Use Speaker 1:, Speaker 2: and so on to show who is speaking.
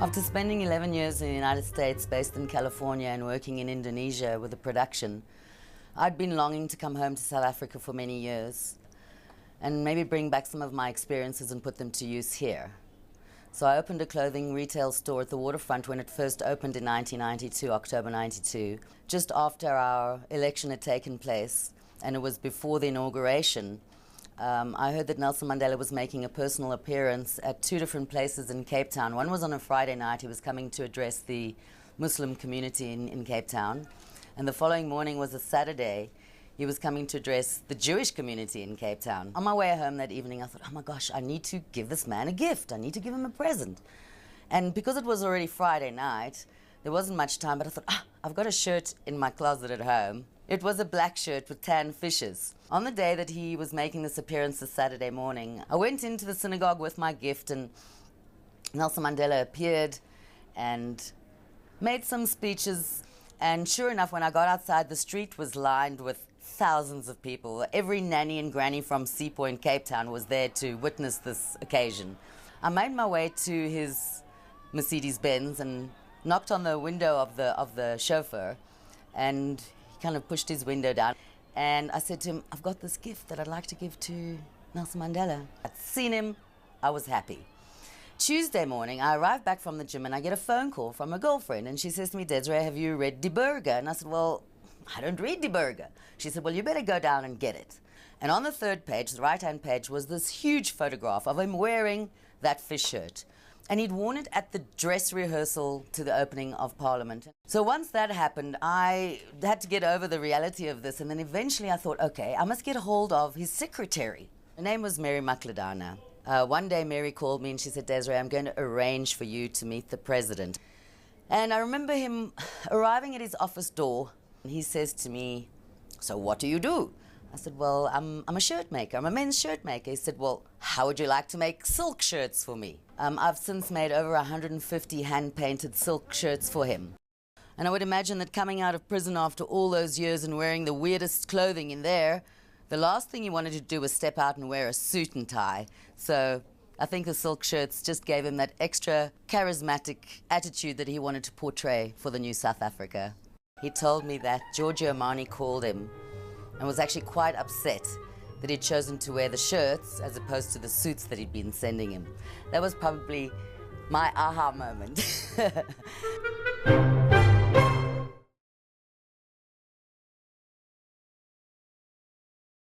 Speaker 1: After spending 11 years in the United States, based in California, and working in Indonesia with the production, I'd been longing to come home to South Africa for many years and maybe bring back some of my experiences and put them to use here. So I opened a clothing retail store at the waterfront when it first opened in 1992, October 92, just after our election had taken place, and it was before the inauguration. I heard that Nelson Mandela was making a personal appearance at two different places in Cape Town. One was on a Friday night. He was coming to address the Muslim community in Cape Town. And the following morning was a Saturday. He was coming to address the Jewish community in Cape Town. On my way home that evening, I thought, oh my gosh, I need to give this man a gift. I need to give him a present. And because it was already Friday night, there wasn't much time, but I thought, I've got a shirt in my closet at home. It was a black shirt with tan fishes. On the day that he was making this appearance this Saturday morning, I went into the synagogue with my gift, and Nelson Mandela appeared and made some speeches. And sure enough, when I got outside, the street was lined with thousands of people. Every nanny and granny from Sea Point, Cape Town was there to witness this occasion. I made my way to his Mercedes-Benz and knocked on the window of the chauffeur, and he kind of pushed his window down. And I said to him, I've got this gift that I'd like to give to Nelson Mandela. I'd seen him, I was happy. Tuesday morning, I arrived back from the gym and I get a phone call from a girlfriend, and she says to me, Desiree, have you read Die Burger? And I said, well, I don't read Die Burger. She said, well, you better go down and get it. And on the third page, the right-hand page, was this huge photograph of him wearing that fish shirt. And he'd worn it at the dress rehearsal to the opening of Parliament. So once that happened, I had to get over the reality of this, and then eventually I thought, okay, I must get a hold of his secretary. Her name was Mary Makladana. One day Mary called me and she said, Desiree, I'm going to arrange for you to meet the president. And I remember him arriving at his office door, and he says to me, so what do you do? I said, well, I'm a shirt maker. I'm a men's shirt maker. He said, well, how would you like to make silk shirts for me? I've since made over 150 hand-painted silk shirts for him. And I would imagine that coming out of prison after all those years and wearing the weirdest clothing in there, the last thing he wanted to do was step out and wear a suit and tie. So I think the silk shirts just gave him that extra charismatic attitude that he wanted to portray for the new South Africa. He told me that Giorgio Armani called him and was actually quite upset that he'd chosen to wear the shirts as opposed to the suits that he'd been sending him. That was probably my aha moment.